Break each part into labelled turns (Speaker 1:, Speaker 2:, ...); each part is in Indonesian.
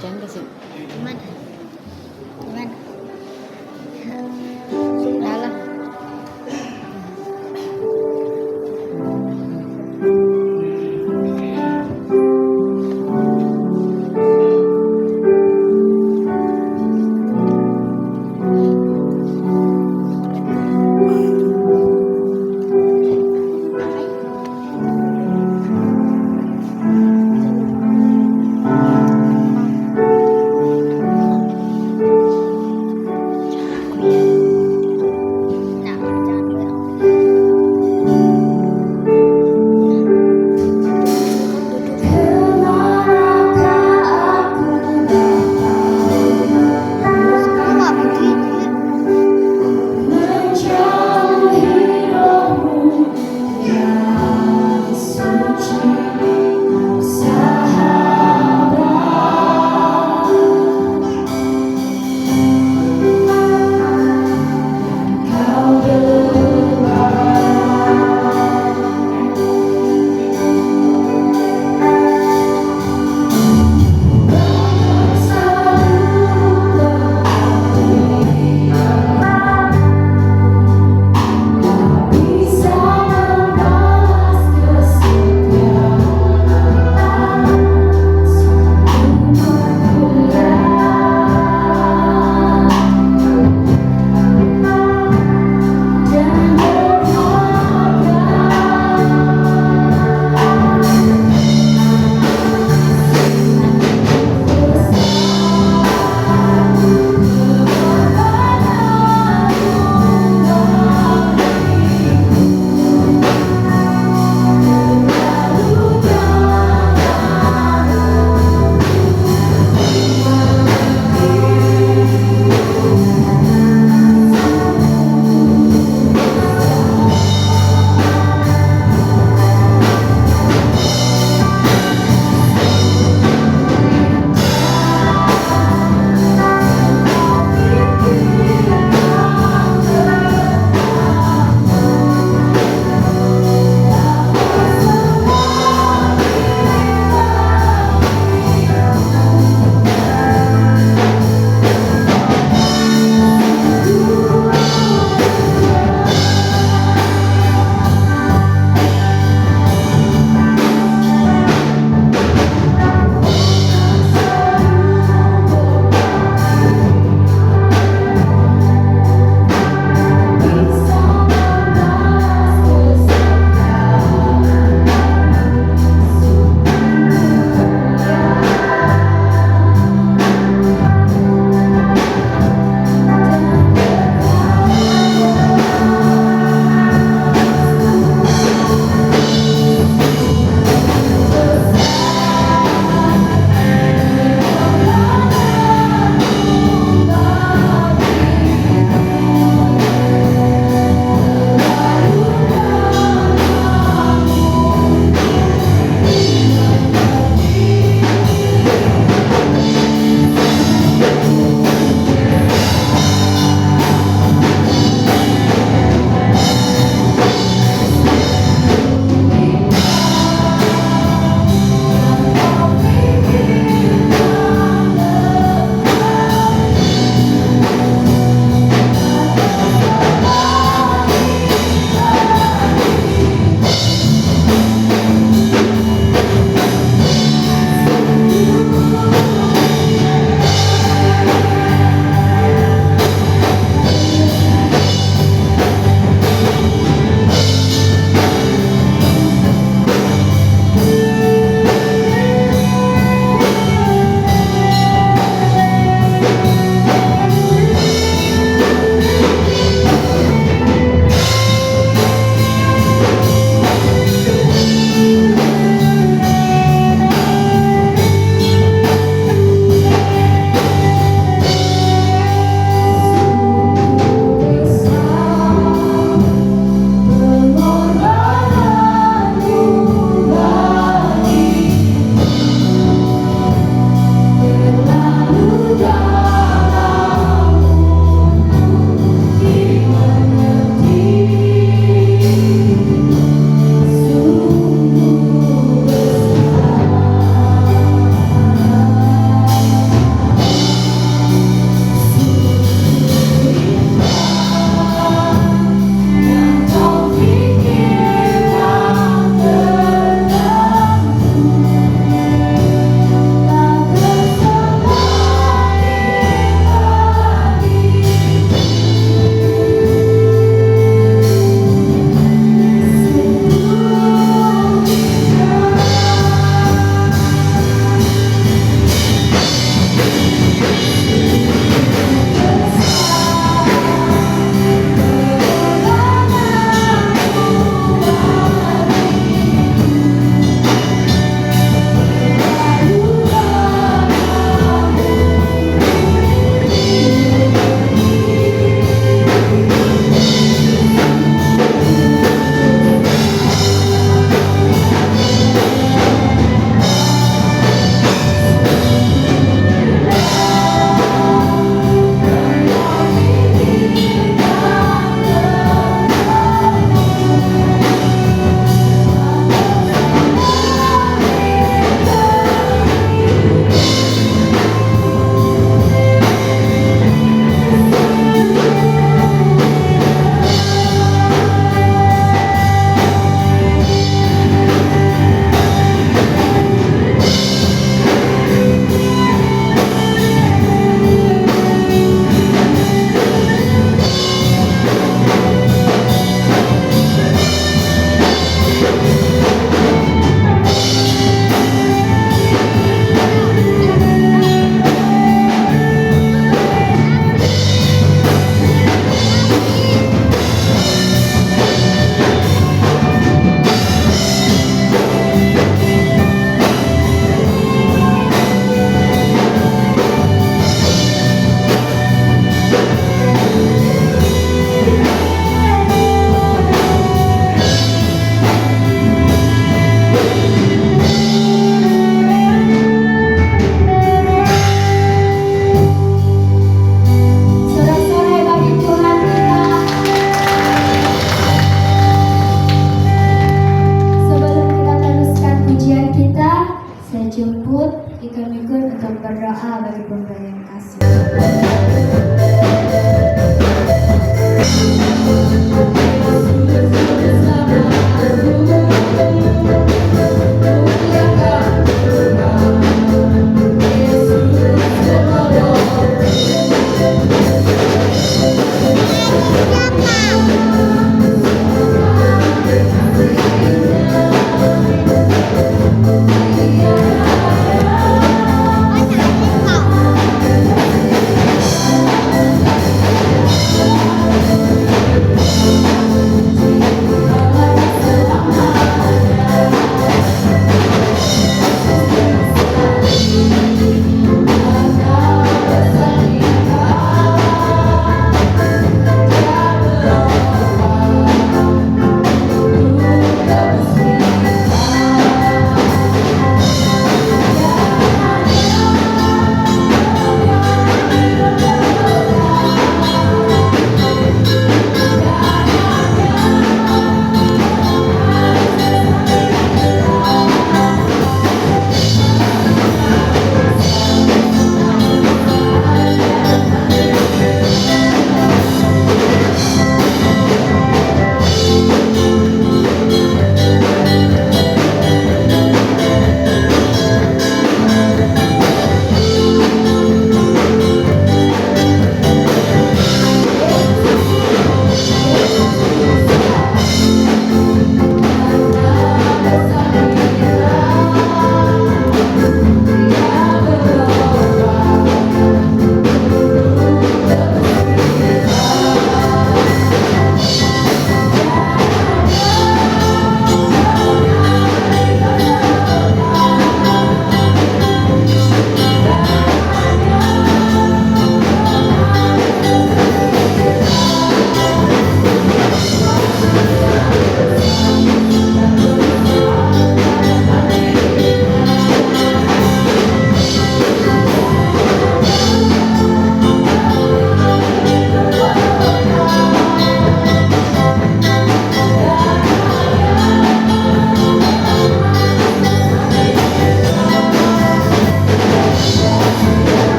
Speaker 1: Jangan kasih.
Speaker 2: Gimana? Gimana?
Speaker 1: Sudah lah.
Speaker 2: untuk berdoa bagi Bunda yang kasih.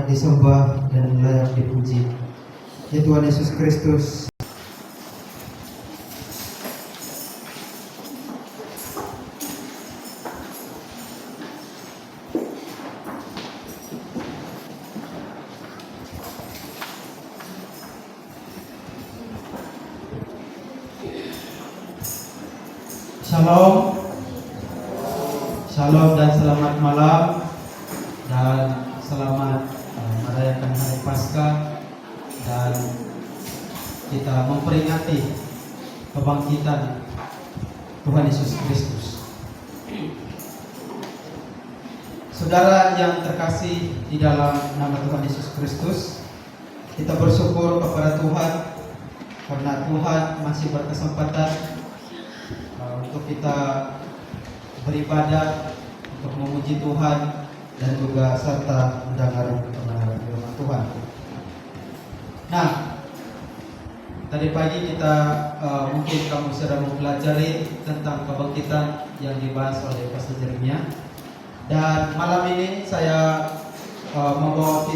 Speaker 1: layak disembah dan layak dipuji. Ya Tuhan Yesus Kristus, Shalom, Shalom dan selamat malam dan selamat merayakan Hari Paskah dan kita memperingati kebangkitan Tuhan Yesus Kristus. Saudara yang terkasih di dalam nama Tuhan Yesus Kristus, kita bersyukur kepada Tuhan karena Tuhan masih berkesempatan untuk kita beribadah, untuk memuji Tuhan dan juga serta mendengar kebenaran firman Tuhan. Nah, tadi pagi kita mungkin kamu sudah mempelajari tentang kebangkitan yang dibahas oleh Pastor Jeremia, dan malam ini saya membawa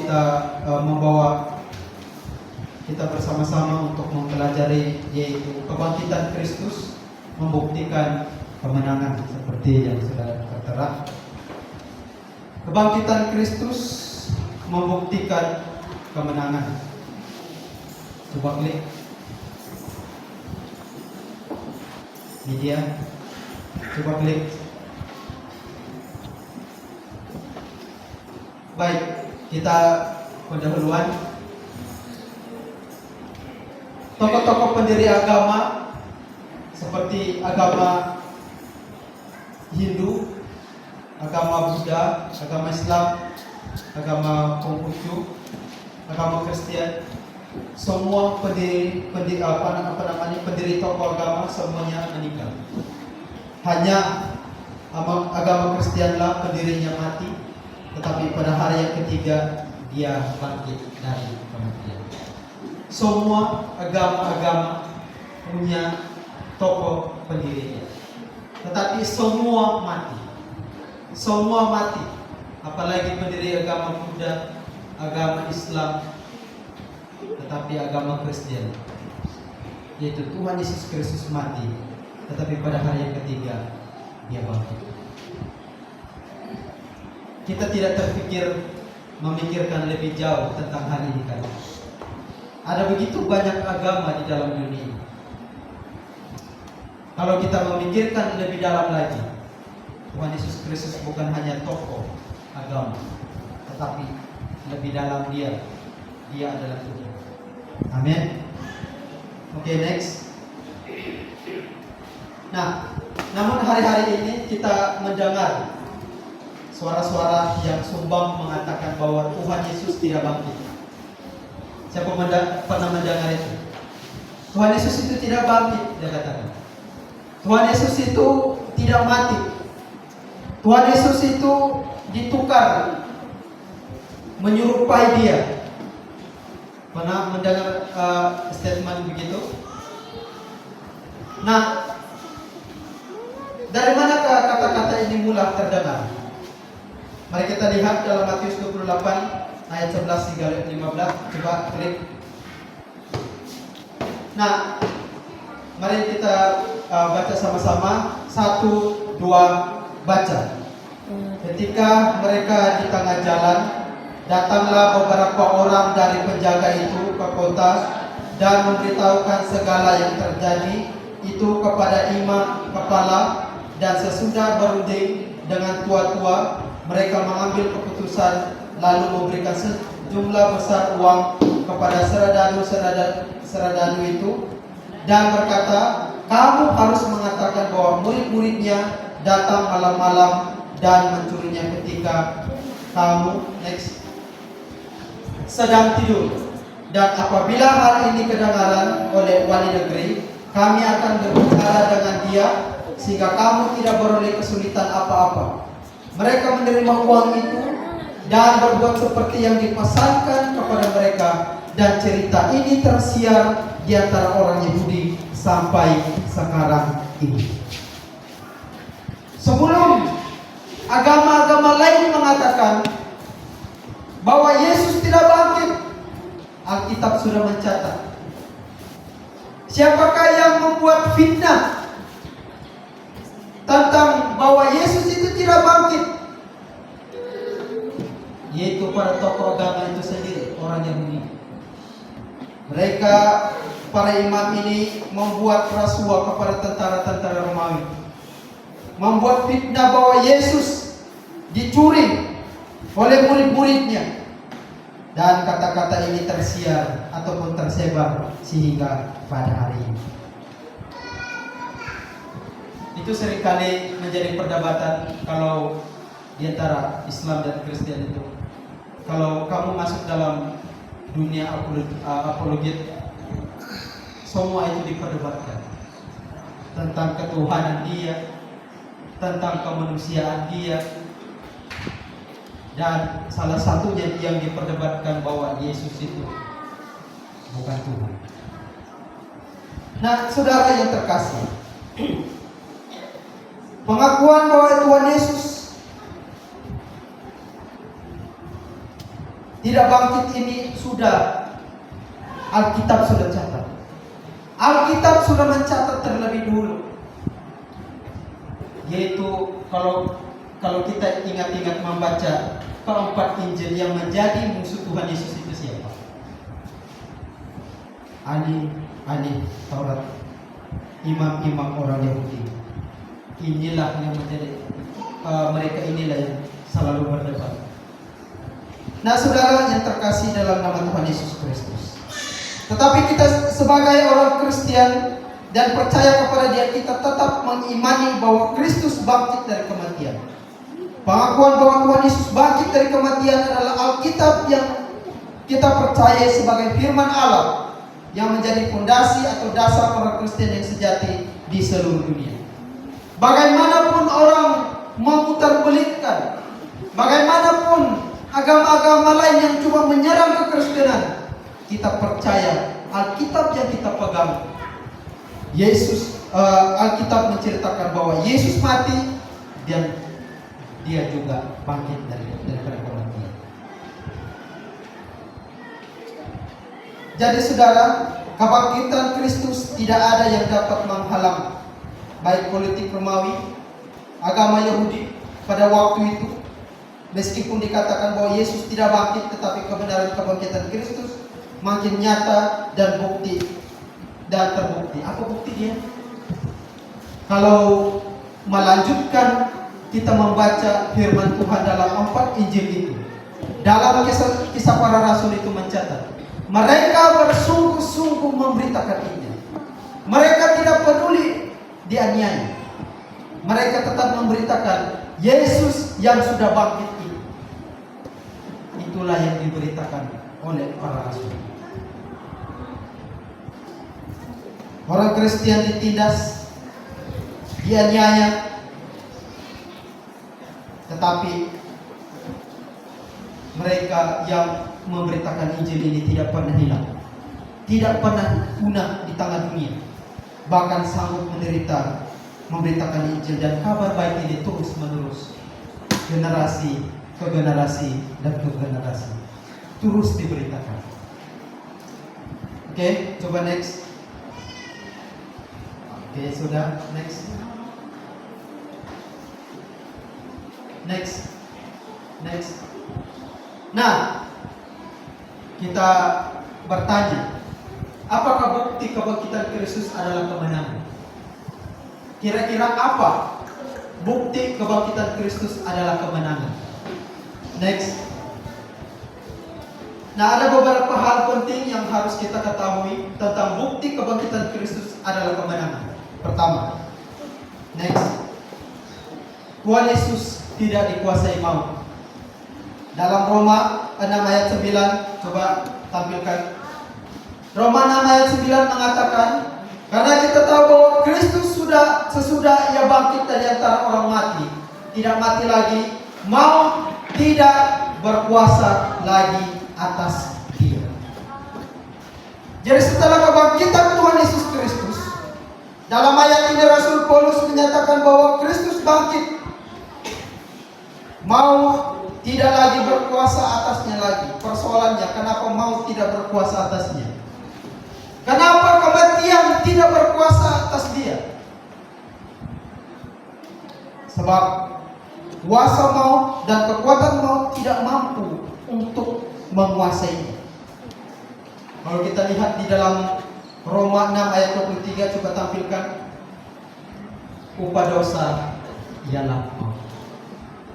Speaker 1: kita bersama-sama untuk mempelajari yaitu kebangkitan Kristus membuktikan kemenangan seperti yang sudah tertera. Kebangkitan Kristus membuktikan kemenangan. Coba klik media, coba klik. Baik, kita pendahuluan tokoh-tokoh pendiri agama seperti agama Hindu, agama Buddha, agama Islam, agama Konghucu, agama Kristen, semua pendiri tokoh agama semuanya meninggal. Hanya agama Kristianlah pendirinya mati, tetapi pada hari yang ketiga dia bangkit dari kematian. Semua agama-agama punya tokoh pendirinya, tetapi semua mati. Semua mati. Apalagi pendiri agama Buddha, agama Islam, tetapi agama Kristen, yaitu Tuhan Yesus Kristus mati, tetapi pada hari yang ketiga dia bangkit. Kita tidak memikirkan lebih jauh tentang hal ini kan. Ada begitu banyak agama di dalam dunia. Kalau kita memikirkan lebih dalam lagi, Tuhan Yesus Kristus bukan hanya tokoh agama, tetapi lebih dalam dia adalah Tuhan. Amin. Oke, next. Nah, namun hari-hari ini kita mendengar suara-suara yang sumbang mengatakan bahwa Tuhan Yesus tidak bangkit. Siapa pernah mendengar itu? Tuhan Yesus itu tidak bangkit, dia katakan. Tuhan Yesus itu tidak mati. Tuhan Yesus itu ditukar, menyerupai dia. Pernah mendengar statement begitu? Nah, dari manakah kata-kata ini mula terdengar? Mari kita lihat dalam Matius 28 ayat 11 hingga 15. Coba klik. Nah, mari kita baca sama-sama. 1, 2, baca. Ketika mereka di tengah jalan, datanglah beberapa orang dari penjaga itu ke kota dan memberitahukan segala yang terjadi itu kepada imam kepala, dan sesudah berunding dengan tua-tua, mereka mengambil keputusan lalu memberikan sejumlah besar uang kepada seradanu itu dan berkata, kamu harus mengatakan bahwa murid-muridnya datang malam-malam dan mencurinya ketika kamu sedang tidur. Dan apabila hal ini kedengaran oleh wali negeri, kami akan berbicara dengan dia sehingga kamu tidak beroleh kesulitan apa-apa. Mereka menerima uang itu dan berbuat seperti yang dipesankan kepada mereka, dan cerita ini tersiar di antara orang Yahudi sampai sekarang ini. Sebelum agama-agama lain mengatakan bahwa Yesus tidak bangkit, Alkitab sudah mencatat. Siapakah yang membuat fitnah tentang bahwa Yesus itu tidak bangkit? Yaitu para tokoh agama itu sendiri, orang Yahudi. Mereka, para imam ini membuat rasuah kepada tentara-tentara Romawi, membuat fitnah bahwa Yesus dicuri oleh murid-muridnya, dan kata-kata ini tersiar ataupun tersebar sehingga pada hari ini. Itu seringkali menjadi perdebatan kalau di antara Islam dan Kristen itu. Kalau kamu masuk dalam dunia apologet, semua itu diperdebatkan tentang ketuhanan dia, tentang kemanusiaan dia, dan salah satunya yang diperdebatkan bahwa Yesus itu bukan Tuhan. Nah, saudara yang terkasih, pengakuan bahwa Tuhan Yesus tidak bangkit ini sudah Alkitab sudah catat. Alkitab sudah mencatat terlebih dulu. Yaitu kalau kita ingat-ingat membaca keempat Injil yang menjadi musuh Tuhan Yesus itu siapa? Ahli Taurat, imam-imam orang Yahudi. Inilah yang menjadi mereka inilah yang selalu berdebat. Nah, saudara yang terkasih dalam nama Tuhan Yesus Kristus, tetapi kita sebagai orang Kristen dan percaya kepada Dia, kita tetap mengimani bahwa Kristus bangkit dari kematian. Pengakuan bahwa Tuhan Yesus bangkit dari kematian adalah Alkitab yang kita percaya sebagai firman Allah yang menjadi fondasi atau dasar orang Kristen yang sejati di seluruh dunia. Bagaimanapun orang memutarbalikkan, bagaimanapun agama-agama lain yang cuma menyerang kekristenan, kita percaya Alkitab yang kita pegang. Alkitab menceritakan bahwa Yesus mati dan Dia juga bangkit dari kematian. Jadi saudara, kebangkitan Kristus tidak ada yang dapat menghalang baik politik Romawi, agama Yahudi pada waktu itu. Meskipun dikatakan bahwa Yesus tidak bangkit, tetapi kebenaran kebangkitan Kristus makin nyata dan terbukti. Apa bukti dia? Kalau melanjutkan kita membaca firman Tuhan dalam 4 Injil itu, dalam kisah para rasul itu mencatat, mereka bersungguh-sungguh memberitakan Injil. Mereka tidak peduli dianiaya. Mereka tetap memberitakan Yesus yang sudah bangkit itu. Itulah yang diberitakan oleh para rasul. Orang Kristen ditindas, dianiaya, tetapi mereka yang memberitakan Injil ini tidak pernah hilang, tidak pernah punah di tengah dunia, bahkan sanggup menderita memberitakan Injil dan kabar baik ini terus menerus, generasi ke generasi dan ke generasi, terus diberitakan. Oke, coba next. Oke, sudah, next. Nah, kita bertanya, apakah bukti kebangkitan Kristus adalah kemenangan? Kira-kira apa bukti kebangkitan Kristus adalah kemenangan? Next. Nah, ada beberapa hal penting yang harus kita ketahui tentang bukti kebangkitan Kristus adalah kemenangan. Pertama, next, Tuhan Yesus tidak dikuasai maut. Dalam Roma 6 ayat 9, coba tampilkan. Roma 6 ayat 9 mengatakan, karena kita tahu bahwa Kristus sesudah Ia bangkit dari antara orang mati, tidak mati lagi, maut tidak berkuasa lagi atas Dia. Jadi setelah kebangkitan Tuhan Yesus Kristus, dalam ayat ini Rasul Paulus menyatakan bahwa Kristus bangkit, maut tidak lagi berkuasa atasnya lagi. Persoalannya, kenapa maut tidak berkuasa atasnya? Kenapa kematian tidak berkuasa atas dia? Sebab kuasa maut dan kekuatan maut tidak mampu untuk menguasainya. Kalau kita lihat di dalam Roma 6 ayat 23, coba tampilkan. Upah dosa ialah maut.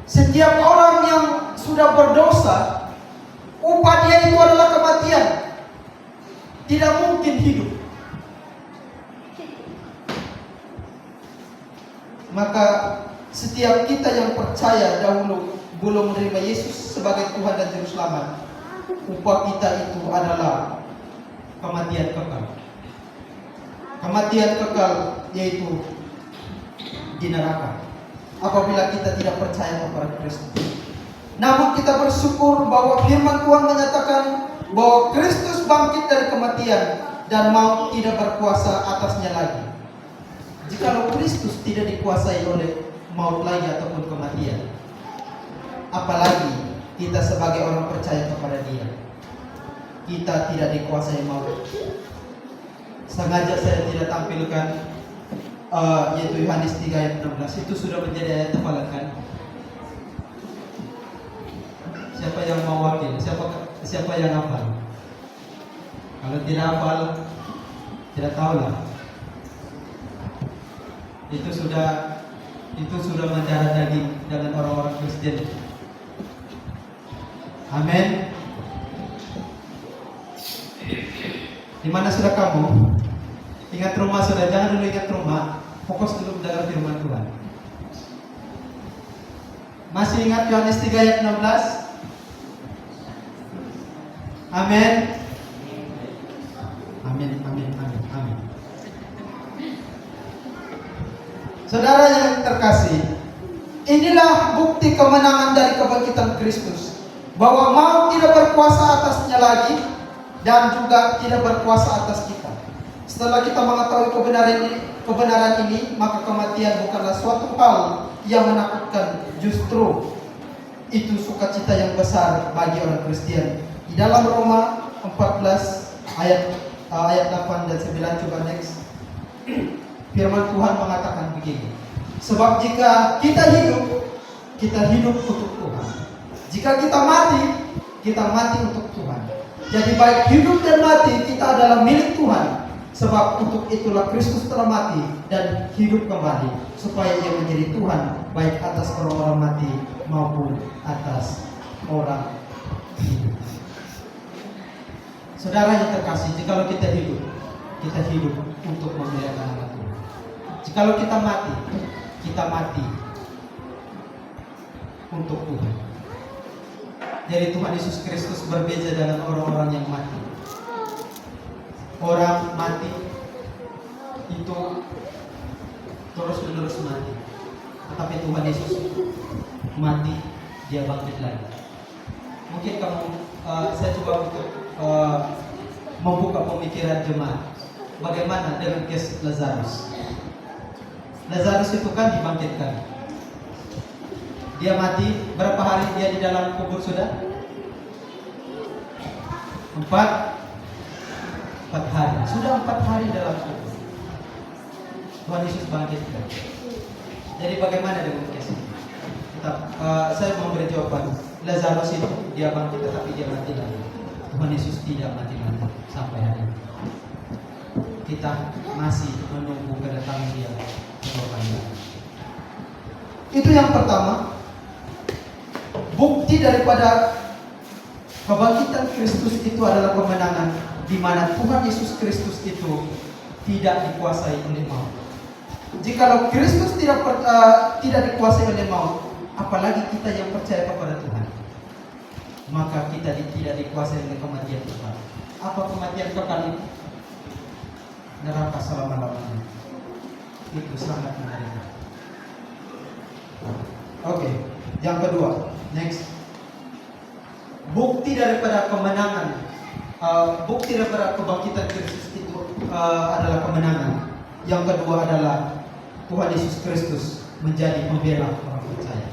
Speaker 1: Setiap orang yang sudah berdosa, upah dia itu adalah kematian. Tidak mungkin hidup. Maka setiap kita yang percaya dahulu belum menerima Yesus sebagai Tuhan dan Juru Selamat, upah kita itu adalah kematian kekal. Kematian kekal yaitu di neraka apabila kita tidak percaya kepada Kristus. Namun kita bersyukur bahwa firman Tuhan menyatakan bahwa Kristus bangkit dari kematian dan maut tidak berkuasa atasnya lagi. Jikalau Kristus tidak dikuasai oleh maut lagi ataupun kematian, apalagi kita sebagai orang percaya kepada Dia, kita tidak dikuasai maut. Sengaja saya tidak tampilkan yaitu Yohanes 3 ayat 16. Itu sudah menjadi ayat hafalan kan? Siapa yang mau wakil? Siapa yang hafal? Kalau tidak hafal, tidak tahulah. Itu sudah mendarah daging dengan orang-orang Kristen. Amin. Di mana sudah kamu? Ingat rumah sudah, jangan dulu ingat rumah. Fokus dulu dalam firman Tuhan. Masih ingat Yohanes 3 ayat 16? Amin. Amin, amin, amin, amin. Saudara yang terkasih, inilah bukti kemenangan dari kebangkitan Kristus, bahwa maut tidak berkuasa atasnya lagi dan juga tidak berkuasa atas kita. Setelah kita mengetahui kebenaran ini, maka kematian bukanlah suatu hal yang menakutkan. Justru itu sukacita yang besar bagi orang Kristen. Di dalam Roma 14 ayat 8 dan 9, coba next. Firman Tuhan mengatakan begini. Sebab jika kita hidup untuk Tuhan. Jika kita mati untuk Tuhan. Jadi baik hidup dan mati kita adalah milik Tuhan. Sebab untuk itulah Kristus telah mati dan hidup kembali, supaya Ia menjadi Tuhan baik atas orang-orang mati maupun atas orang hidup. Saudara yang terkasih, jikalau kita hidup untuk memuliakan nama Tuhan. Jikalau kita mati untuk Tuhan. Jadi Tuhan Yesus Kristus berbeda dengan orang-orang yang mati. Orang mati itu terus-menerus mati. Tetapi Tuhan Yesus mati, Dia bangkit lagi. Mungkin saya coba untuk membuka pemikiran jemaat. Bagaimana dengan kes Lazarus? Lazarus itu kan dibangkitkan. Dia mati, berapa hari dia di dalam kubur sudah? 4 hari. Sudah 4 hari dalam kubur. Tuhan Yesus bangkitkan. Jadi bagaimana dengan kes ini? Saya mau beri jawaban. Lazarus itu dia bangkit tetapi dia mati lagi. Tuhan Yesus tidak mati-mati sampai hari ini. Kita masih menunggu kedatangan Dia kedua kali. Itu yang pertama. Bukti daripada kebangkitan Kristus itu adalah kemenangan, di mana Tuhan Yesus Kristus itu tidak dikuasai oleh maut. Jikalau Kristus tidak dikuasai oleh maut, apalagi kita yang percaya kepada Tuhan, maka kita tidak dikuasai oleh kematian kekal. Apa kematian kekal itu? Neraka selama-lamanya. Itu sangat mengerikan. Oke, yang kedua, next. Bukti daripada kemenangan, bukti daripada kebangkitan Kristus itu adalah kemenangan. Yang kedua adalah Tuhan Yesus Kristus menjadi pembela orang percaya.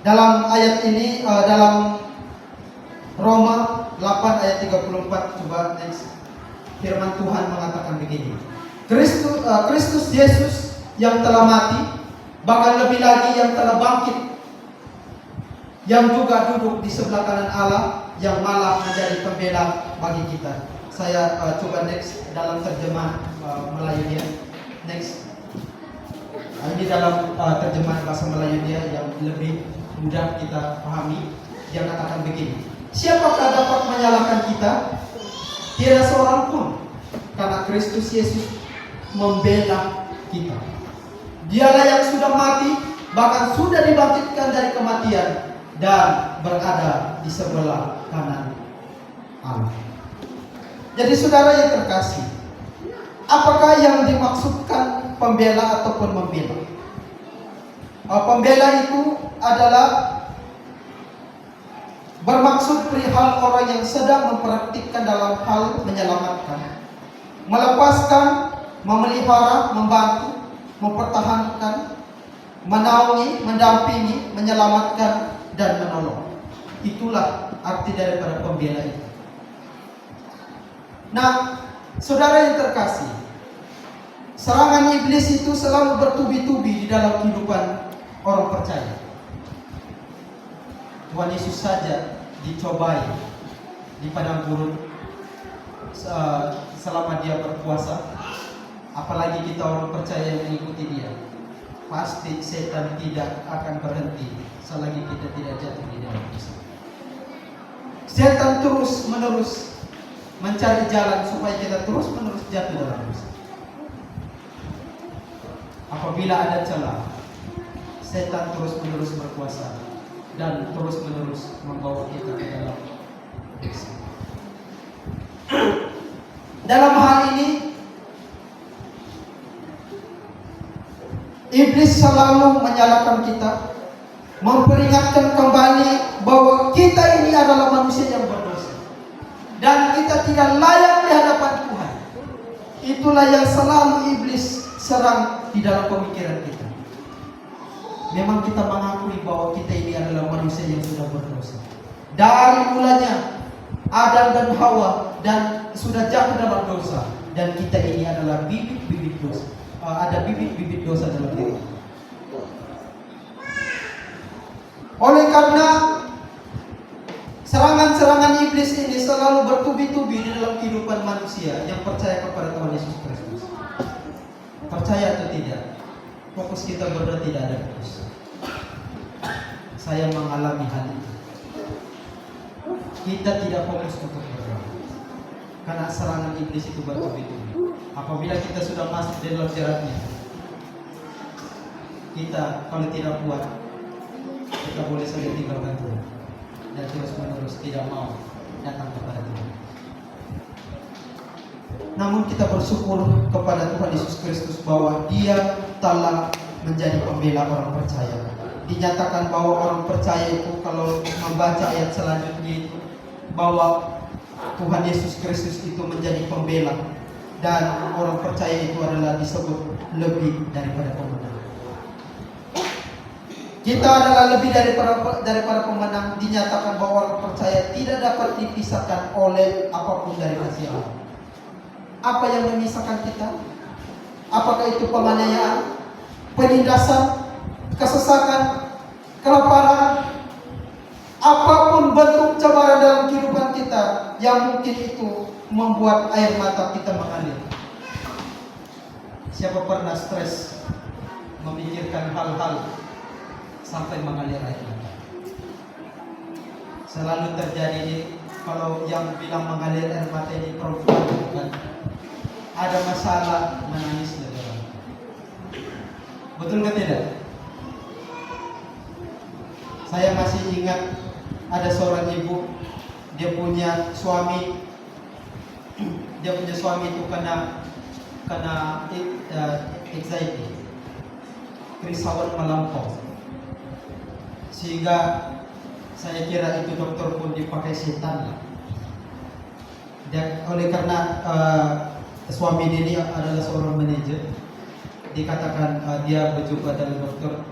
Speaker 1: Dalam ayat ini, dalam Roma 8 ayat 34, coba next. Firman Tuhan mengatakan begini. Kristus Yesus yang telah mati, bahkan lebih lagi yang telah bangkit, yang juga duduk di sebelah kanan Allah, yang malah menjadi pembela bagi kita. Saya coba next dalam terjemahan Melayu dia. Next. Ini dalam terjemahan bahasa Melayu dia yang lebih mudah kita pahami. Dia katakan begini. Siapakah dapat menyalahkan kita? Tiada seorang pun. Karena Kristus Yesus membela kita. Dialah yang sudah mati, bahkan sudah dibangkitkan dari kematian dan berada di sebelah kanan Allah. Jadi saudara yang terkasih, apakah yang dimaksudkan pembela ataupun membela? Pembela itu adalah bermaksud perihal orang yang sedang mempraktikkan dalam hal menyelamatkan, melepaskan, memelihara, membantu, mempertahankan, menaungi, mendampingi, menyelamatkan, dan menolong. Itulah arti daripada pembela itu. Nah, saudara yang terkasih, serangan iblis itu selalu bertubi-tubi di dalam kehidupan orang percaya. Tuhan Yesus saja dicobai di padang gurun selama dia berpuasa. Apalagi kita orang percaya yang mengikuti dia, pasti setan tidak akan berhenti selagi kita tidak jatuh di dalam dosa. Setan terus menerus mencari jalan supaya kita terus menerus jatuh dalam dosa. Apabila ada celah, setan terus menerus berkuasa dan terus menerus membawa kita ke dalam dosa. Dalam hal ini, iblis selalu menyalahkan kita, memperingatkan kembali bahwa kita ini adalah manusia yang berdosa dan kita tidak layak di hadapan Tuhan. Itulah yang selalu iblis serang di dalam pemikiran kita. Memang kita mengakui bahwa kita ini adalah manusia yang sudah berdosa. Dari mulanya Adam dan Hawa dan sudah jatuh dalam dosa, dan kita ini adalah bibit-bibit dosa. Ada bibit-bibit dosa dalam diri. Oleh karena serangan-serangan iblis ini selalu bertubi-tubi di dalam kehidupan manusia yang percaya kepada Tuhan Yesus Kristus. Percaya atau tidak, fokus kita berdoa tidak ada putus. Saya mengalami hal itu. Kita tidak fokus untuk berdoa karena serangan iblis itu bertubi-tubi. Apabila kita sudah masuk di dalam jeratnya, kita kalau tidak kuat, kita boleh saja tinggalkan Tuhan dan terus menerus tidak mau datang kepada Tuhan. Namun kita bersyukur kepada Tuhan Yesus Kristus bahwa Dia telah menjadi pembela orang percaya. Dinyatakan bahwa orang percaya itu kalau membaca ayat selanjutnya itu, bahwa Tuhan Yesus Kristus itu menjadi pembela dan orang percaya itu adalah disebut lebih daripada pemenang. Kita adalah lebih daripada pemenang. Dinyatakan bahwa orang percaya tidak dapat dipisahkan oleh apapun dari kasih Allah. Apa yang memisahkan kita? Apakah itu penganiayaan, penindasan, kesesakan, kelaparan, apapun bentuk cobaan dalam kehidupan kita yang mungkin itu membuat air mata kita mengalir. Siapa pernah stres memikirkan hal-hal sampai mengalir air mata? Selalu terjadi kalau yang bilang mengalir air mata ini perempuan, bukan? Ada masalah menangis negara. Betul ke tidak? Saya masih ingat ada seorang ibu, dia punya suami itu kena anxiety, kerisauan melampau, sehingga saya kira itu dokter pun dipakai setan. Dan oleh karena suami ini adalah seorang manajer, dikatakan dia berjumpa dengan dokter,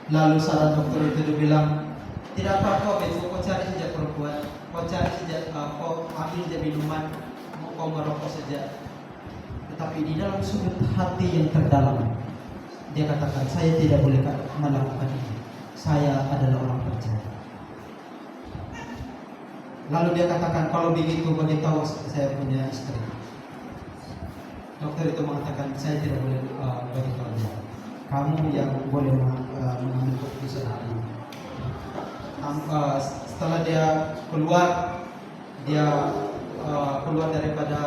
Speaker 1: Lalu salah dokter itu dia bilang, tidak apa-apa, besok kau cari saja perempuan, kau cari saja, kau ambil saja minuman, kau merokok saja. Tetapi di dalam sudut hati yang terdalam, dia katakan, saya tidak boleh melakukan ini. Saya adalah orang percaya. Lalu dia katakan, kalau begitu beritahu saya punya istri. Dokter itu mengatakan, saya tidak boleh beritahu dia. Kamu yang boleh mengambil keputusan hari ini. Setelah dia keluar daripada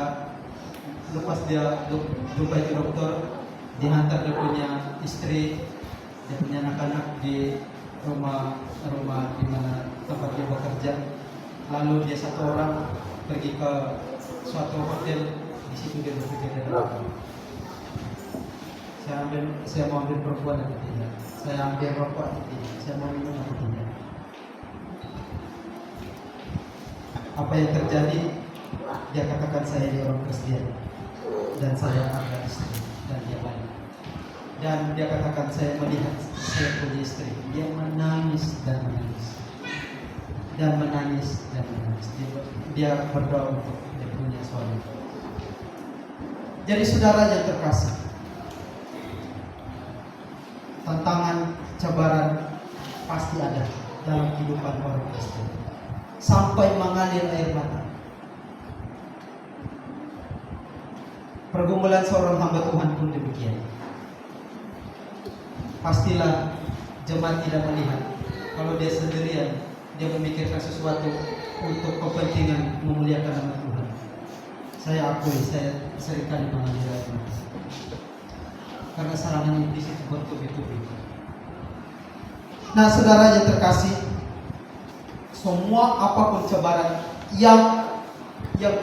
Speaker 1: lepas dia jumpa itu dokter, dihantar dia punya istri, dia punya anak-anak di rumah di mana tempat dia bekerja. Lalu dia satu orang pergi ke suatu hotel, di situ dia berpikir saya mau ambil perempuan atau tidak, saya ambil rokok atau tidak, saya mau minum atau tidak. Apa yang terjadi? Dia katakan, saya ini orang Kristen dan saya ada istri dan dia lain. Dan dia katakan, saya melihat saya punya istri, dia menangis dan menangis dan menangis dan menangis. Dia berdoa untuk dia punya suami. Jadi saudara yang terkasih, tantangan, cabaran pasti ada dalam kehidupan orang Kristen, sampai mengalir air mata. Pergumulan seorang hamba Tuhan pun demikian. Pastilah jemaat tidak melihat kalau dia sendirian, dia memikirkan sesuatu untuk kepentingan memuliakan nama Tuhan. Saya akui, saya seringkali mengalir air mata karena serangan iblis itu bertubi-tubi. Nah, saudara yang terkasih, semua apapun cabaran yang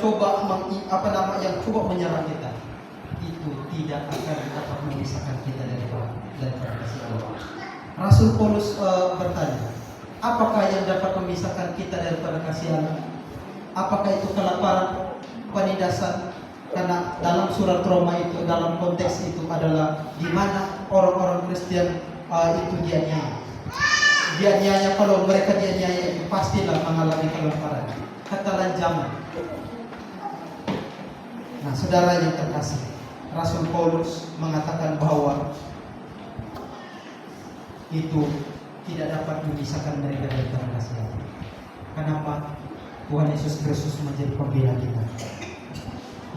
Speaker 1: coba menyerang kita, itu tidak akan dapat memisahkan kita dari kasih Allah. Rasul Paulus bertanya, apakah yang dapat memisahkan kita daripada kasih Allah? Apakah itu kelaparan, penindasan? Karena dalam surat Roma itu, dalam konteks itu adalah di mana orang-orang Kristen itu dianiaya. Kalau mereka dianiaya itu pastilah mengalami kelaparan, ketelanjangan. Nah, saudara yang terkasih, Rasul Paulus mengatakan bahwa itu tidak dapat memisahkan mereka dari kasih Allah. Kenapa? Tuhan Yesus Kristus menjadi pembela kita.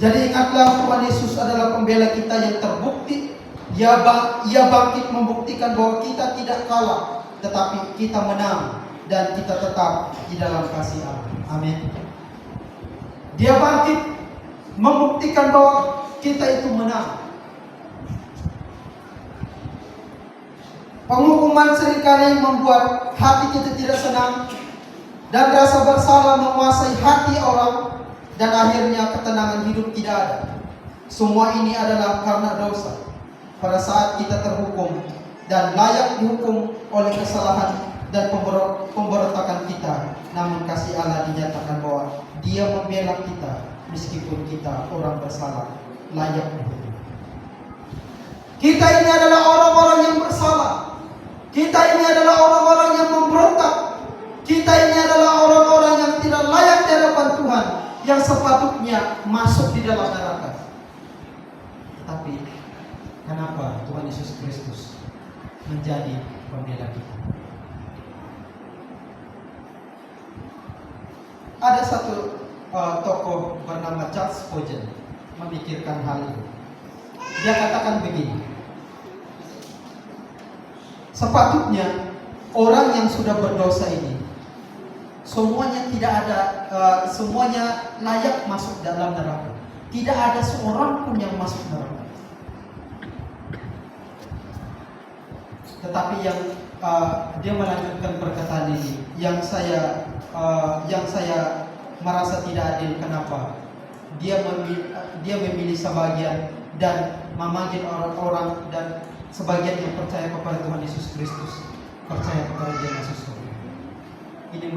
Speaker 1: Jadi ingatlah, Tuhan Yesus adalah pembela kita yang terbukti. Ia bangkit membuktikan bahwa kita tidak kalah, tetapi kita menang dan kita tetap di dalam kasih Allah. Amin. Dia bangkit membuktikan bahwa kita itu menang. Penghukuman seringkali membuat hati kita tidak senang dan rasa bersalah menguasai hati orang, dan akhirnya ketenangan hidup tidak ada. Semua ini adalah karena dosa. Pada saat kita terhukum dan layak dihukum oleh kesalahan dan pemberontakan kita, namun kasih Allah dinyatakan bahwa Dia membela kita meskipun kita orang bersalah, layak dihukum. Kita ini adalah orang-orang yang bersalah. Kita ini adalah orang-orang yang memberontak. Kita ini adalah orang-orang yang tidak layak di hadapan Tuhan, yang sepatutnya masuk di dalam neraka. Tetapi kenapa Tuhan Yesus Kristus menjadi pembela kita? Ada satu tokoh bernama Charles Spurgeon memikirkan hal ini. Dia katakan begini, sepatutnya orang yang sudah berdosa ini semuanya semuanya layak masuk dalam neraka. Tidak ada seorang pun yang masuk neraka. Tetapi yang dia melanjutkan perkataan ini, yang saya merasa tidak adil. Kenapa? Dia memilih sebagian dan memanggil orang-orang, dan sebagian yang percaya kepada Tuhan Yesus Kristus, percaya kepada Dia Yesus. Ini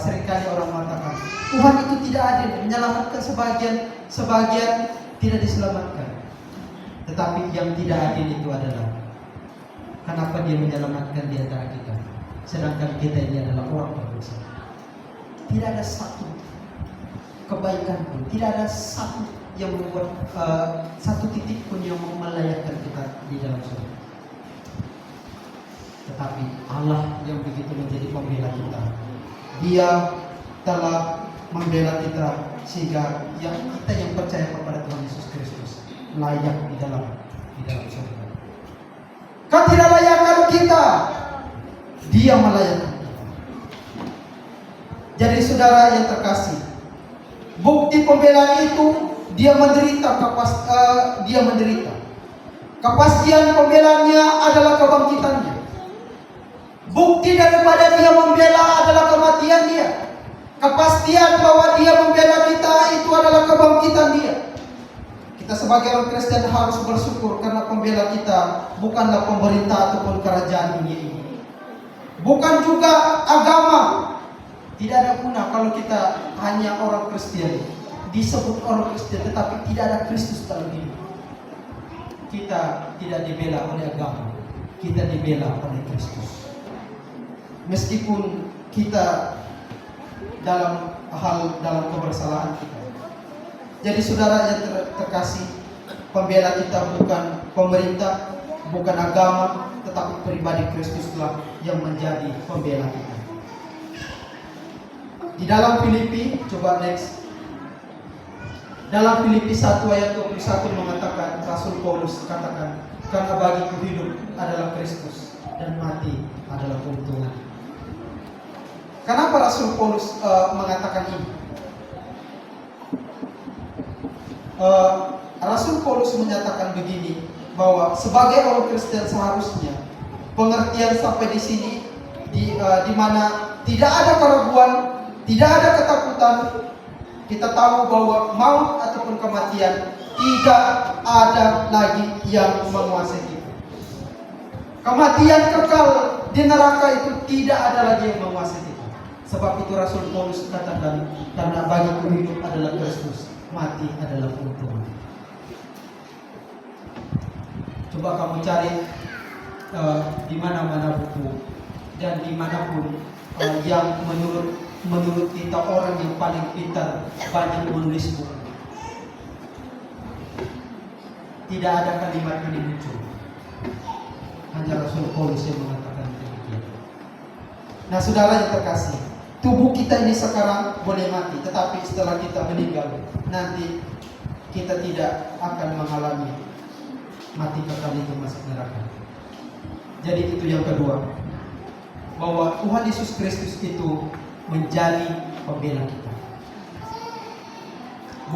Speaker 1: seringkali orang mengatakan Tuhan itu tidak adil, menyelamatkan sebagian tidak diselamatkan. Tetapi yang tidak adil itu adalah Kenapa dia menyelamatkan di antara kita? Sedangkan kita ini adalah orang berdosa. Tidak ada satu kebaikan pun, tidak ada satu yang membuat satu titik pun yang mau melayakkan kita di dalam surga. Tetapi Allah yang begitu menjadi pembela kita, Dia telah membela kita sehingga kita yang percaya kepada Tuhan Yesus Kristus layak di dalam surga. Ketidaklayakkan kita, Dia melayakkan kita. Jadi saudara yang terkasih, bukti pembelaan itu dia menderita. Kepastian pembelaannya adalah kebangkitannya. Bukti daripada dia membela adalah kematian dia. Kepastian bahwa dia membela kita itu adalah kebangkitan dia. Kita sebagai orang Kristen harus bersyukur karena pembela kita bukanlah pemerintah ataupun kerajaan dunia ini. Bukan juga agama. Tidak ada guna kalau kita hanya orang Kristen, disebut orang Kristen tetapi tidak ada Kristus dalam hidup. Kita tidak dibela oleh agama, kita dibela oleh Kristus. Meskipun kita dalam kebersalahan kita. Jadi saudara yang terkasih, pembela kita bukan pemerintah, bukan agama, tetapi pribadi Kristuslah yang menjadi pembela kita. Di dalam Filipi, coba next. Dalam Filipi 1 ayat 21 mengatakan, Rasul Paulus katakan, karena bagiku hidup adalah Kristus dan mati adalah keuntungan. Kenapa Rasul Paulus mengatakan ini? Rasul Paulus menyatakan begini, bahwa sebagai orang Kristen seharusnya pengertian sampai di sini, di mana tidak ada keraguan, tidak ada ketakutan. Kita tahu bahwa maut ataupun kematian tidak ada lagi yang menguasai kita. Kematian kekal di neraka itu tidak ada lagi yang menguasai kita. Sebab itu Rasul Paulus katakan, karena bagiku hidup adalah Kristus, mati adalah keuntungan. Coba kamu cari di mana-mana buku dan dimanapun yang menurut kita orang yang paling pintar banyak menulis buku. Tidak ada kalimat ini muncul. Hanya Rasul Paulus yang mengatakan demikian. Nah, saudara yang terkasih, tubuh kita ini sekarang boleh mati, tetapi setelah kita meninggal, nanti kita tidak akan mengalami mati kekal itu masuk neraka. Jadi itu yang kedua, bahwa Tuhan Yesus Kristus itu menjadi pembela kita.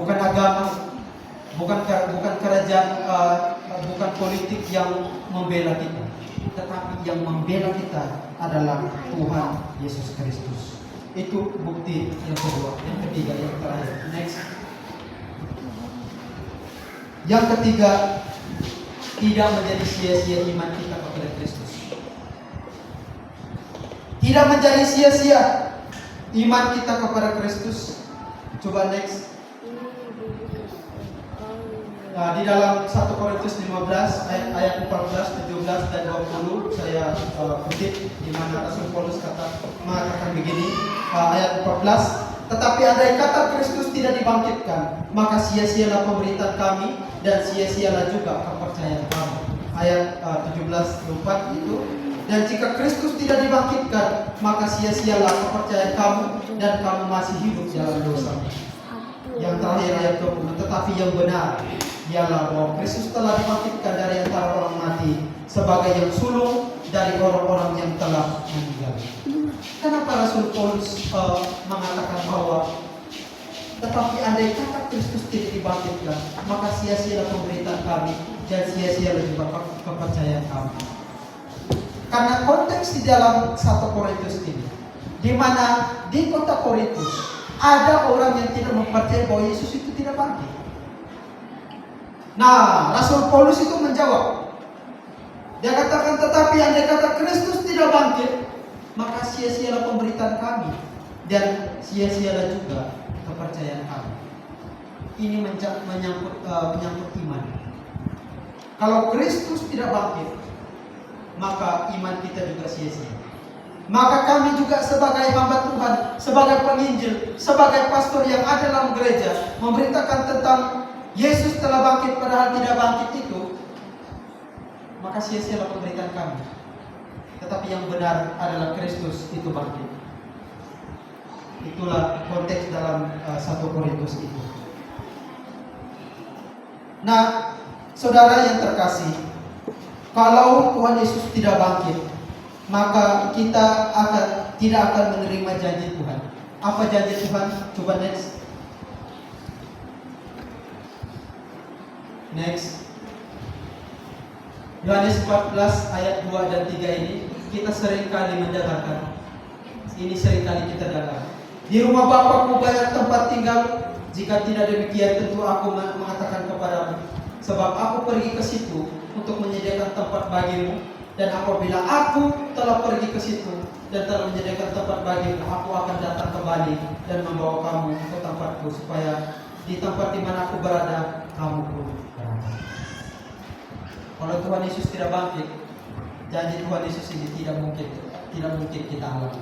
Speaker 1: Bukan agama, bukan kerajaan, bukan politik yang membela kita, tetapi yang membela kita adalah Tuhan Yesus Kristus. Itu bukti yang kedua. Yang ketiga, yang terakhir, next. Yang ketiga, tidak menjadi sia-sia iman kita kepada Kristus. Tidak menjadi sia-sia iman kita kepada Kristus. Coba next. Nah, di dalam 1 Korintus 15 ayat 14, 17 dan 20 saya kutip di mana Rasul Paulus mengatakan begini, ayat 14, tetapi andai kata Kristus tidak dibangkitkan, maka sia-sialah pemberitaan kami dan sia-sialah juga kepercayaan kami. Ayat 17:4 itu, dan jika Kristus tidak dibangkitkan, maka sia-sialah kepercayaan kamu dan kamu masih hidup dalam dosa. Yang terakhir ayat 20, tetapi yang benar ialah bahwa Kristus telah dibangkitkan dari antara orang mati sebagai yang sulung dari orang-orang yang telah meninggal. Kenapa Rasul Paulus mengatakan bahwa tetapi andai kata Kristus tidak dibangkitkan, maka sia-sialah pemberitaan kami dan sia-sialah juga kepercayaan kami. Karena konteks di dalam 1 Korintus ini, di mana di kota Korintus ada orang yang tidak mempercayai bahwa Yesus itu tidak bangkit. Nah, Rasul Paulus itu menjawab. Dia katakan, tetapi andai kata Kristus tidak bangkit, maka sia-sialah pemberitaan kami dan sia-sialah juga kepercayaan kami. Ini menyangkut iman. Kalau Kristus tidak bangkit, maka iman kita juga sia-sia. Maka kami juga sebagai hamba Tuhan, sebagai penginjil, sebagai pastor yang ada dalam gereja, memberitakan tentang Yesus telah bangkit padahal tidak bangkit itu, maka sia-sialah pemberitaan kami. Tetapi yang benar adalah Kristus itu bangkit. Itulah konteks dalam 1 Korintus itu. Nah, saudara yang terkasih, kalau Tuhan Yesus tidak bangkit, maka kita tidak akan menerima janji Tuhan. Apa janji Tuhan? Coba next. Yohanes 14 ayat 2 dan 3 ini kita seringkali mendengarkan. Ini seringkali kita dengar. Di rumah Bapakku banyak tempat tinggal. Jika tidak demikian, tentu aku mengatakan kepadamu. Sebab aku pergi ke situ untuk menyediakan tempat bagimu. Dan apabila aku telah pergi ke situ dan telah menyediakan tempat bagimu, aku akan datang kembali dan membawa kamu ke tempatku, supaya di tempat di mana aku berada, kamu pun berada. Kalau Tuhan Yesus tidak bangkit, janji Tuhan Yesus ini tidak mungkin kita alami.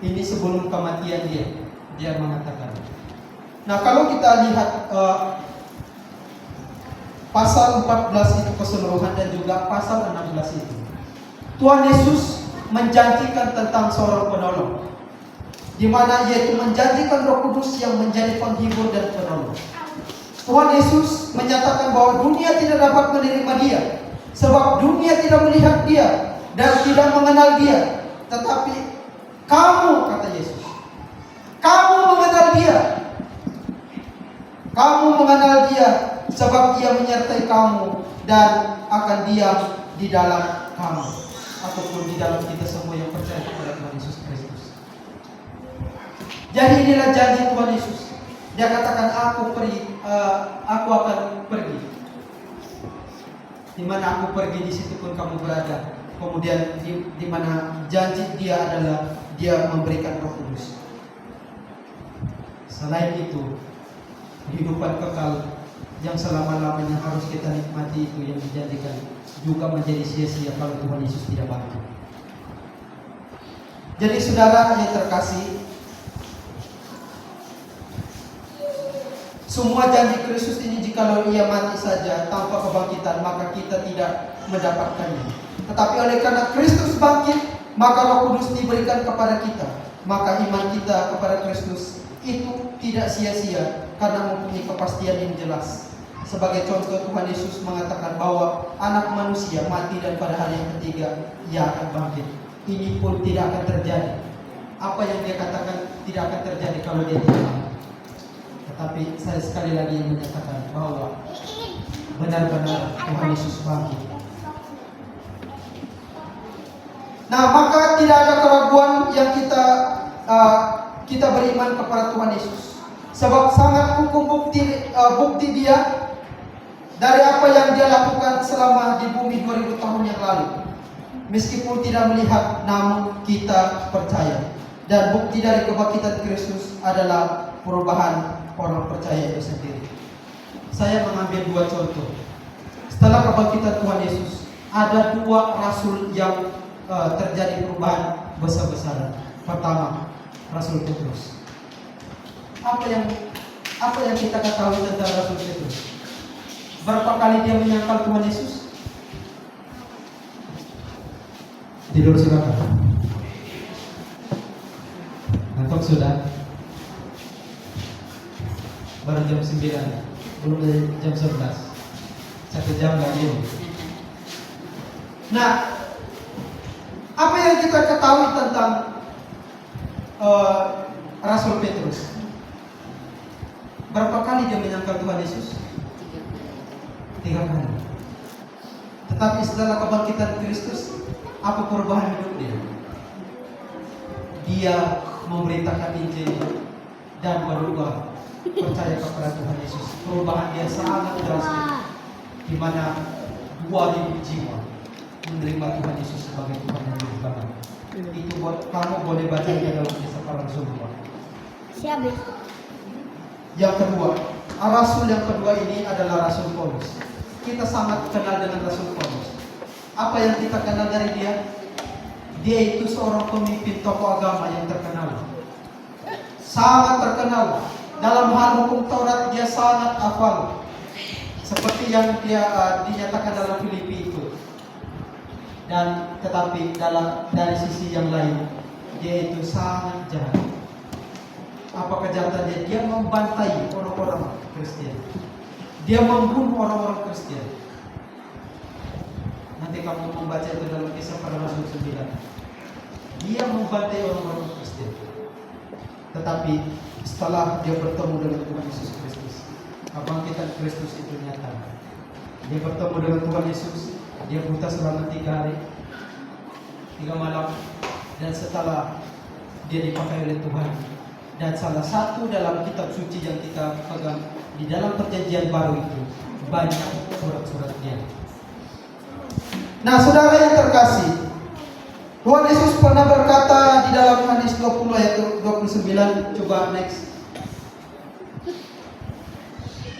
Speaker 1: Ini sebelum kematian dia mengatakan. Nah, kalau kita lihat pasal 14 itu keseluruhan dan juga pasal 16 itu, Tuhan Yesus menjanjikan tentang seorang penolong, di mana yaitu menjanjikan Roh Kudus yang menjadi penghibur dan penolong. Tuhan Yesus menyatakan bahwa dunia tidak dapat menerima dia, sebab dunia tidak melihat dia dan tidak mengenal dia. Tetapi kamu, kata Yesus, kamu mengenal dia. Kamu mengenal dia, sebab dia menyertai kamu dan akan diam di dalam kamu, ataupun di dalam kita semua yang percaya kepada Tuhan Yesus Kristus. Jadi inilah janji Tuhan Yesus. Dia katakan, aku akan pergi. Di mana aku pergi, di situ pun kamu berada. Kemudian di mana janji dia adalah dia memberikan Roh Kudus. Selain itu, kehidupan kekal yang selama-lamanya harus kita nikmati itu yang dijanjikan juga menjadi sia-sia kalau Tuhan Yesus tidak bangkit. Jadi saudara yang terkasih, semua janji Kristus ini jikalau ia mati saja tanpa kebangkitan, maka kita tidak mendapatkannya. Tetapi oleh karena Kristus bangkit, maka Roh Kudus diberikan kepada kita. Maka iman kita kepada Kristus itu tidak sia-sia karena mempunyai kepastian yang jelas. Sebagai contoh, Tuhan Yesus mengatakan bahwa anak manusia mati dan pada hari yang ketiga ia akan bangkit. Ini pun tidak akan terjadi. Apa yang dia katakan tidak akan terjadi kalau dia tidak bangkit. Tetapi saya sekali lagi menyatakan bahwa benar-benar Tuhan Yesus bangkit. Nah, maka tidak ada keraguan yang kita beriman kepada Tuhan Yesus. Sebab sangat hukum bukti dia dari apa yang dia lakukan selama di bumi 2000 tahun yang lalu. Meskipun tidak melihat, namun kita percaya. Dan bukti dari kebangkitan Kristus adalah perubahan orang percaya itu sendiri. Saya mengambil dua contoh. Setelah kebangkitan Tuhan Yesus, ada dua rasul yang terjadi perubahan besar-besaran. Pertama, Rasul Petrus. Apa yang kita ketahui tentang Rasul Petrus? Berapa kali dia menyangkal Tuhan Yesus? Tidur silakan. Ngantuk sudah? Baru jam 9, belum jam 11. 1 jam lagi. Nah, apa yang kita ketahui tentang Rasul Petrus? Berapa kali dia menyangkal Tuhan Yesus? 3 kali. Tetapi setelah kebangkitan Kristus, apa perubahan hidup dia? Dia memberitakan Injil dan berubah, percaya kepada Tuhan Yesus. Perubahan dia sangat drastis, di mana 2000 jiwa menerima Tuhan Yesus sebagai Tuhan dan Juru Selamat. Itu kamu boleh bacanya dalam kisah para rasul.
Speaker 2: Siapa?
Speaker 1: Yang kedua, rasul yang kedua ini adalah Rasul Paulus. Kita sangat kenal dengan Rasul Paulus. Apa yang kita kenal dari dia? Dia itu seorang pemimpin tokoh agama yang terkenal. Sangat terkenal. Dalam hal hukum Taurat dia sangat hafal. Seperti yang dia dinyatakan dalam Filipi itu. Dan tetapi dari sisi yang lain, dia itu sangat jahat. Apa kejahatannya? Dia membantai orang-orang Kristen. Dia membunuh orang-orang Kristen. Nanti kamu membaca itu dalam Kisah Para Rasul 9. Dia membantai orang-orang Kristen. Tetapi setelah dia bertemu dengan Tuhan Yesus Kristus, kebangkitan Kristus itu nyata. Dia bertemu dengan Tuhan Yesus. Dia buta selama 3 hari 3 malam. Dan setelah dia dipakai oleh Tuhan, dan salah satu dalam kitab suci yang kita pegang di dalam perjanjian baru itu banyak surat-suratnya. Nah, saudara yang terkasih, Tuhan Yesus pernah berkata di dalam Yohanes 20 ayat 29, coba next.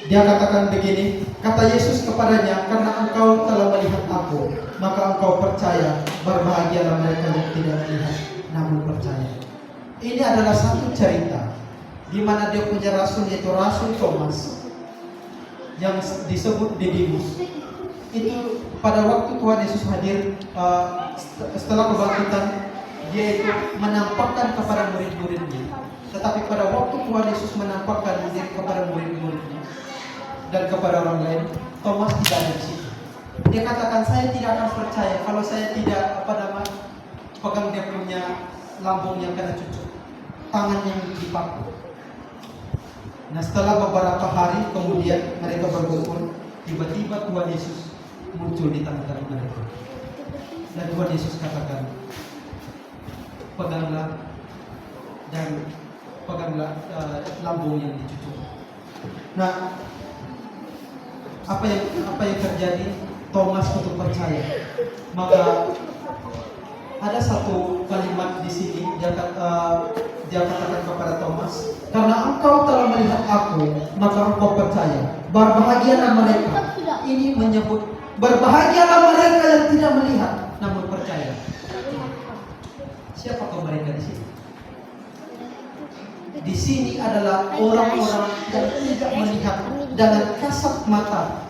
Speaker 1: Dia katakan begini, kata Yesus kepadanya, karena engkau telah melihat aku, maka engkau percaya. Berbahagialah mereka yang tidak melihat, namun percaya. Ini adalah satu cerita di mana dia punya rasul, yaitu Rasul Thomas, yang disebut Didimus. Itu pada waktu Tuhan Yesus hadir setelah kebangkitan, dia itu menampakkan kepada murid-muridnya. Tetapi pada waktu Tuhan Yesus menampakkan diri kepada murid-muridnya dan kepada orang lain, Thomas tidak ada di situ. Dia katakan, saya tidak akan percaya kalau saya tidak pegang dia punya lambung yang kena cucuk, tangan yang dipaku. Nah, setelah beberapa hari kemudian mereka berkumpul, tiba-tiba Tuhan Yesus muncul di tengah-tengah mereka. Dan Tuhan Yesus katakan, peganglah lambung yang dicucuk. Nah, apa yang terjadi? Thomas untuk percaya. Maka ada satu kalimat di sini dia katakan kepada Thomas, karena engkau telah melihat aku, maka engkau percaya. Berbahagialah mereka. Ini menyebut berbahagialah mereka yang tidak melihat namun percaya. Siapakah mereka di sini? Di sini adalah orang-orang yang tidak melihat dengan kasat mata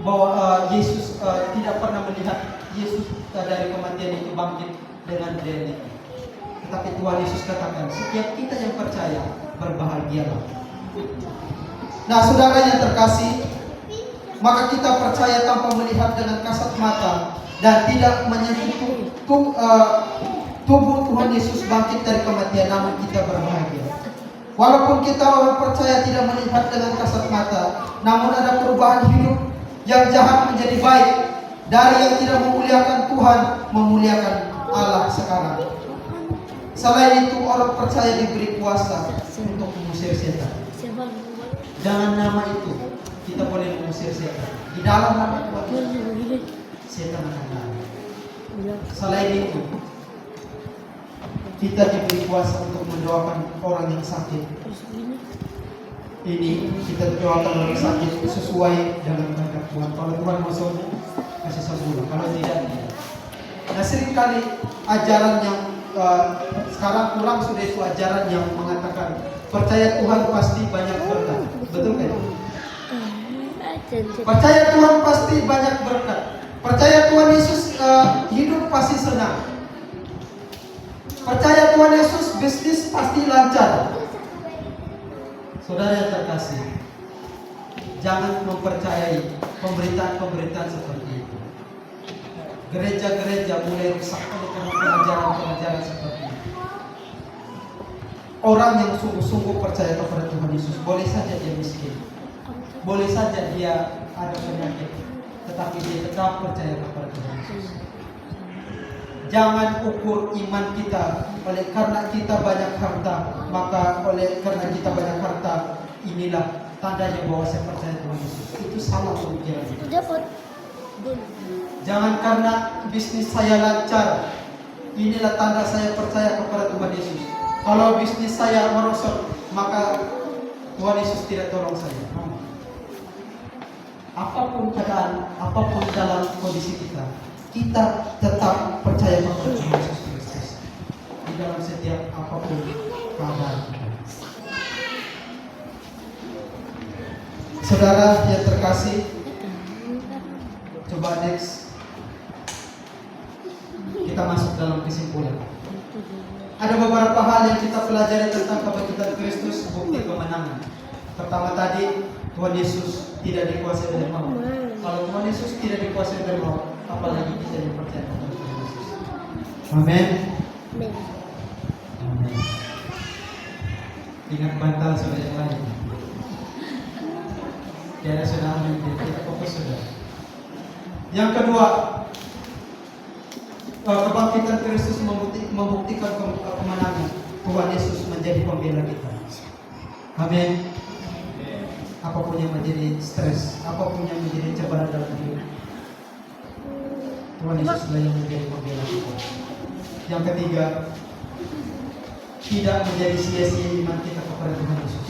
Speaker 1: bahwa Yesus tidak pernah melihat Yesus dari kematian itu bangkit dengan reality. Tetapi Tuhan Yesus katakan, setiap kita yang percaya berbahagialah. Nah, saudara yang terkasih, maka kita percaya tanpa melihat dengan kasat mata dan tidak menyentuh tubuh Tuhan Yesus bangkit dari kematian, namun kita berbahagia. Walaupun kita orang percaya tidak melihat dengan kasat mata, namun ada perubahan hidup yang jahat menjadi baik, dari yang tidak memuliakan Tuhan memuliakan Allah sekarang. Selain itu, orang percaya diberi kuasa untuk mengusir setan. Dengan nama itu kita boleh mengusir setan. Di dalam nama Tuhan setan akan lari. Selain itu, kita diberi kuasa untuk mendoakan orang yang sakit. Ini kita doakan orang sakit sesuai dengan kehendak Tuhan. Kalau Tuhan mau sembuh, kasih sembuh. Kalau tidak, tidak. Nah, seringkali ajaran yang sekarang kurang sudah itu ajaran yang mengatakan percaya Tuhan pasti banyak berkat. Betul kan? Percaya Tuhan pasti banyak berkat. Percaya Tuhan Yesus hidup pasti senang. Percaya Tuhan Yesus bisnis pasti lancar. Saudara yang terkasih, jangan mempercayai pemberitaan-pemberitaan seperti itu. Gereja-gereja mulai rusak oleh pengajaran-pengajaran seperti itu. Orang yang sungguh-sungguh percaya kepada Tuhan Yesus, boleh saja dia miskin, boleh saja dia ada penyakit, tetapi dia tetap percaya kepada Tuhan Yesus. Jangan ukur iman kita oleh karena kita banyak harta, maka karena kita banyak harta, inilah tandanya bahwa saya percaya Tuhan Yesus. Itu salah pemikiran. Jangan karena bisnis saya lancar, inilah tanda saya percaya kepada Tuhan Yesus. Kalau bisnis saya merosot, maka Tuhan Yesus tidak tolong saya. apapun keadaan, apapun dalam kondisi kita, kita tetap percaya kepada Tuhan Yesus Kristus di dalam setiap apapun keadaan kita. Saudara yang terkasih, coba next. Kita masuk dalam kesimpulan. Ada beberapa hal yang kita pelajari tentang kebangkitan Kristus, bukti kemenangan. Pertama tadi, Tuhan Yesus tidak dikuasai oleh maut. Kalau Tuhan Yesus tidak dikuasai oleh maut, apalagi kita yang percaya kepada Tuhan Yesus. Amin. Amin. Ingat bantal saudara yang lain. Tiada saudara yang kita fokus saudara. Yang kedua, kebangkitan Kristus membuktikan kemenangan. Tuhan Yesus menjadi pembela kita. Amin. Apapun yang menjadi stres, apapun yang menjadi cobaan dalam hidup, Tuhan Yesuslah yang menjadi pembela kita. Yang ketiga, tidak menjadi sia-sia iman kita kepada Tuhan Yesus.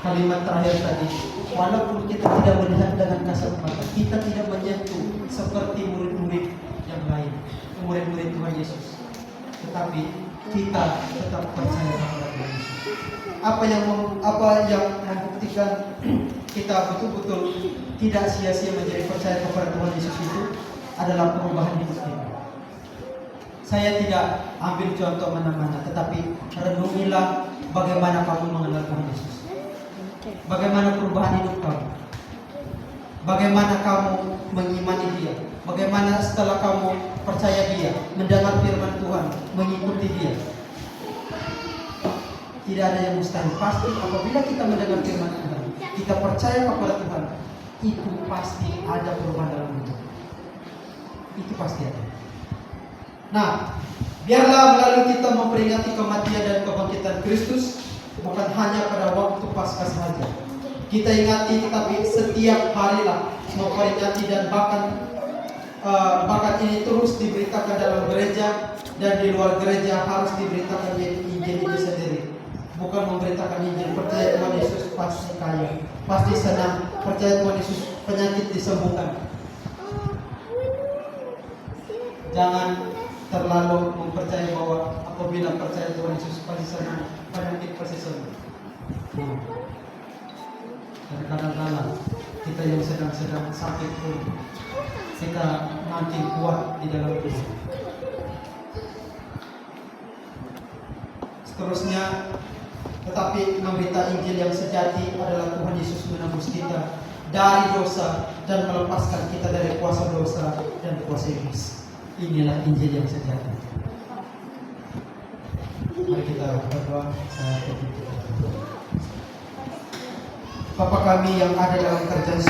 Speaker 1: Kalimat terakhir tadi, walaupun kita tidak melihat dengan kasat mata, kita tidak menyentuh seperti murid-murid yang lain, murid-murid Tuhan Yesus, tetapi kita tetap percaya kepada Tuhan Yesus. Apa yang membuktikan kita betul-betul tidak sia-sia menjadi percaya kepada Tuhan Yesus itu adalah perubahan hidup kita. Saya tidak ambil contoh mana-mana, tetapi renungilah bagaimana kamu mengenal Tuhan Yesus. Bagaimana perubahan hidup kamu? Bagaimana kamu mengimani Dia? Bagaimana setelah kamu percaya Dia, mendengar firman Tuhan, mengikuti Dia? Tidak ada yang mustahil. Pasti apabila kita mendengar firman Tuhan, kita percaya kepada Tuhan, itu pasti ada perubahan dalam hidup. Itu pasti ada. Nah, biarlah melalui kita memperingati kematian dan kebangkitan Kristus, bukan hanya pada waktu Paskah saja. Kita ingati, tetapi setiap harilah memperingati, dan bahkan ini terus diberitakan dalam gereja dan di luar gereja harus diberitakan Injil itu sendiri. Bukan memberitakan Injil, percaya Tuhan Yesus pasti kaya, pasti senang, percaya Tuhan Yesus penyakit disembuhkan. Jangan terlalu mempercayai bahwa apabila percaya Tuhan Yesus pasti senang, penyakit pasti sembuh. Dan kadang-kadang kita yang sedang sakit pun kita makin kuat di dalam Tuhan. Seterusnya, tetapi memberita Injil yang sejati adalah Tuhan Yesus menebus kita dari dosa dan melepaskan kita dari kuasa dosa dan kuasa iblis. Inilah Injil yang sejati. Mari kita berdoa. Bapa kami yang ada dalam kerajaan